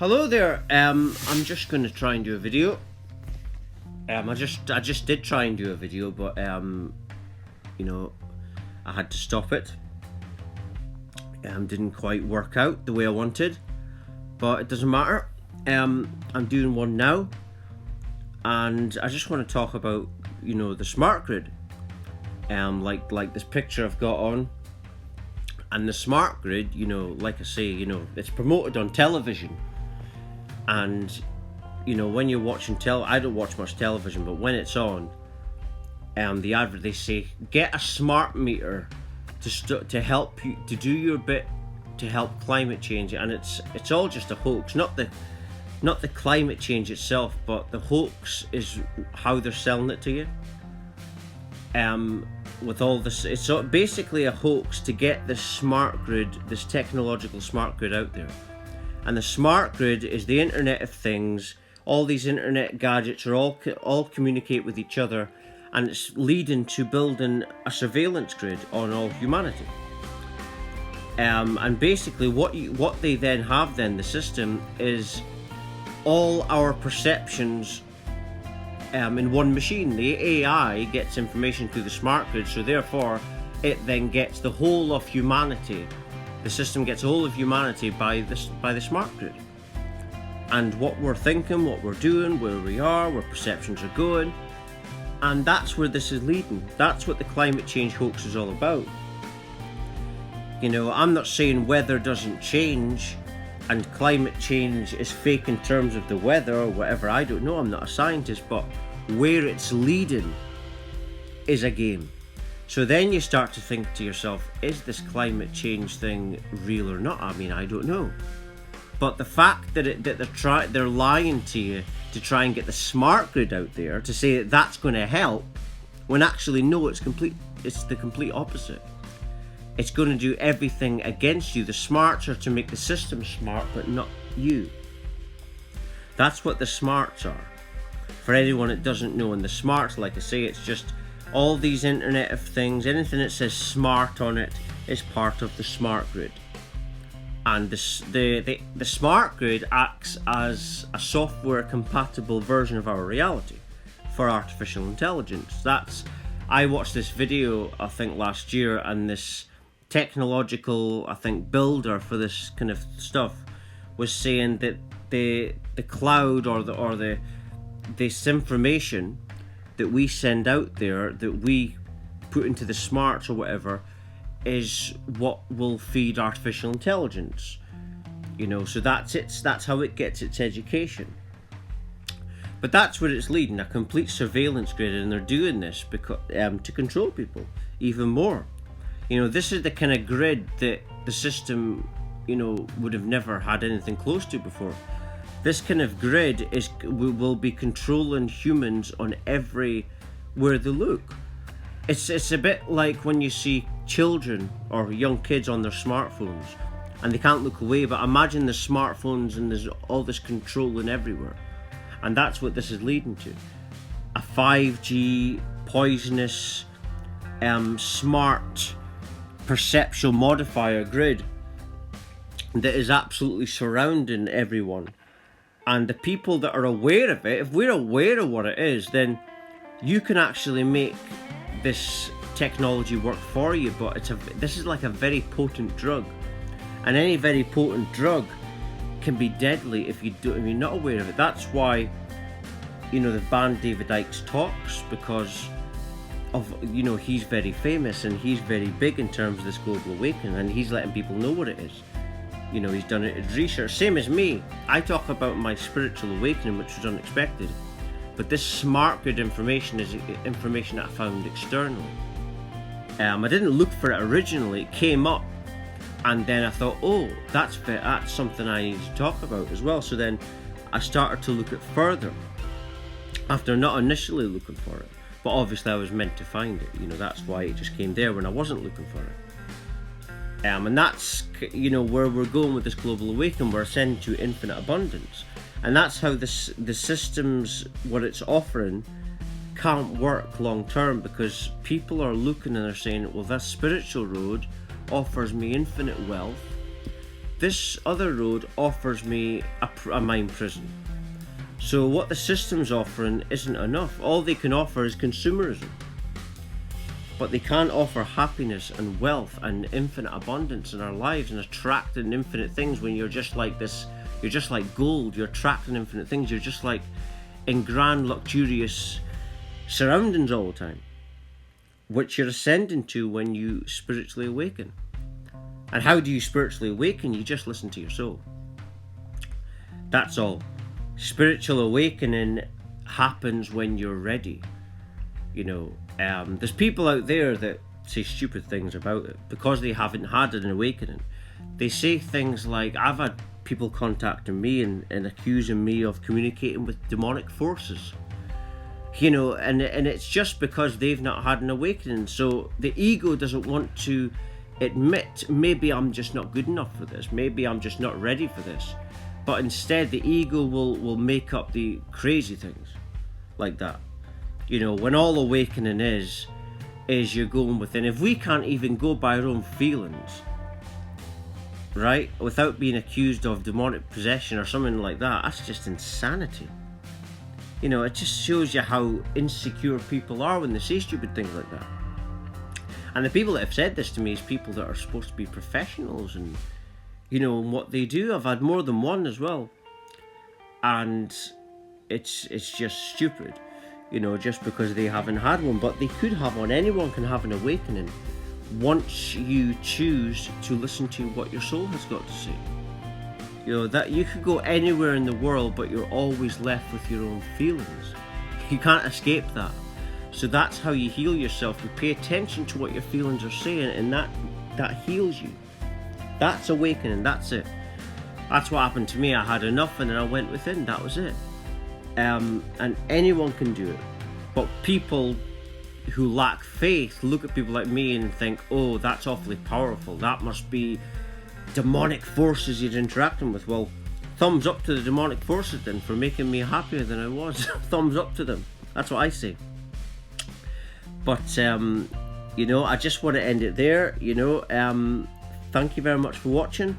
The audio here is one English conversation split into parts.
Hello there. I'm just going to try and do a video. I just did try and do a video, but you know, I had to stop it. Didn't quite work out the way I wanted, but it doesn't matter. I'm doing one now, and I just want to talk about, you know, the smart grid. Like this picture I've got on, and the smart grid, you know, like I say, you know, it's promoted on television. And you know, when you're watching I don't watch much television, but when it's on, the advert, they say get a smart meter to help you to do your bit to help climate change, and it's all just a hoax. Not the climate change itself, but the hoax is how they're selling it to you. With all this, it's basically a hoax to get this smart grid, this technological smart grid out there. And the smart grid is the Internet of Things. All these internet gadgets are all communicate with each other, and it's leading to building a surveillance grid on all humanity. And basically, what they then have, the system is all our perceptions in one machine. The AI gets information through the smart grid, so therefore it then gets the whole of humanity. The system gets a whole of humanity by the smart grid. And what we're thinking, what we're doing, where we are, where perceptions are going. And that's where this is leading. That's what the climate change hoax is all about. You know, I'm not saying weather doesn't change and climate change is fake in terms of the weather or whatever. I don't know, I'm not a scientist, but where it's leading is a game. So then you start to think to yourself, is this climate change thing real or not? I mean, I don't know. But the fact that they're lying to you to try and get the smart grid out there to say that that's going to help, when actually no, it's the complete opposite. It's going to do everything against you. The smarts are to make the system smart, but not you. That's what the smarts are. For anyone that doesn't know, and the smarts, like I say, it's just all these Internet of Things, anything that says smart on it is part of the smart grid. And the smart grid acts as a software compatible version of our reality for artificial intelligence. I watched this video, I think last year, and this technological, I think, builder for this kind of stuff was saying that the cloud or this information that we send out there, that we put into the smarts or whatever, is what will feed artificial intelligence. You know, so that's how it gets its education. But that's where it's leading, a complete surveillance grid, and they're doing this because to control people even more. You know, this is the kind of grid that the system, you know, would have never had anything close to before. This kind of grid will be controlling humans on everywhere they look. It's a bit like when you see children or young kids on their smartphones and they can't look away, but imagine the smartphones and there's all this controlling everywhere. And that's what this is leading to. A 5G, poisonous, smart, perceptual modifier grid that is absolutely surrounding everyone. And the people that are aware of it, if we're aware of what it is, then you can actually make this technology work for you. But this is like a very potent drug, and any very potent drug can be deadly if you're not aware of it. That's why, you know, they've banned David Icke's talks, because of, you know, he's very famous and he's very big in terms of this global awakening, and he's letting people know what it is. You know, he's done it as research, same as me. I talk about my spiritual awakening, which was unexpected. But this smart grid information is information that I found externally. I didn't look for it originally. It came up, and then I thought, oh, that's something I need to talk about as well. So then I started to look at further, after not initially looking for it. But obviously I was meant to find it. You know, that's why it just came there when I wasn't looking for it. And that's, you know, where we're going with this global awakening. We're ascending to infinite abundance. And that's how the systems, what it's offering, can't work long term, because people are looking and they're saying, well, this spiritual road offers me infinite wealth, this other road offers me a mind prison. So what the system's offering isn't enough. All they can offer is consumerism. But they can't offer happiness and wealth and infinite abundance in our lives and attracting infinite things when you're just like this. You're just like gold. You're attracting infinite things. You're just like in grand, luxurious surroundings all the time, which you're ascending to when you spiritually awaken. And how do you spiritually awaken? You just listen to your soul. That's all. Spiritual awakening happens when you're ready. You know, there's people out there that say stupid things about it because they haven't had an awakening. They say things like, I've had people contacting me and accusing me of communicating with demonic forces. You know, and it's just because they've not had an awakening. So the ego doesn't want to admit, maybe I'm just not good enough for this. Maybe I'm just not ready for this. But instead, the ego will make up the crazy things like that. You know, when all awakening is you're going within. If we can't even go by our own feelings, right, without being accused of demonic possession or something like that, that's just insanity. You know, it just shows you how insecure people are when they say stupid things like that. And the people that have said this to me is people that are supposed to be professionals and, you know, what they do. I've had more than one as well. And it's just stupid, you know, just because they haven't had one. But they could have one. Anyone can have an awakening once you choose to listen to what your soul has got to say. You know, that you could go anywhere in the world, but you're always left with your own feelings. You can't escape that. So that's how you heal yourself. You pay attention to what your feelings are saying, and that heals you. That's awakening. That's it. That's what happened to me. I had enough, and then I went within. That was it. And anyone can do it. But people who lack faith look at people like me and think, oh, that's awfully powerful. That must be demonic forces you're interacting with. Well, thumbs up to the demonic forces then for making me happier than I was. Thumbs up to them. That's what I say. But you know, I just want to end it there. You know, thank you very much for watching.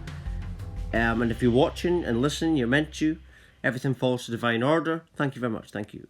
And if you're watching and listening, you're meant to. Everything falls to divine order. Thank you very much. Thank you.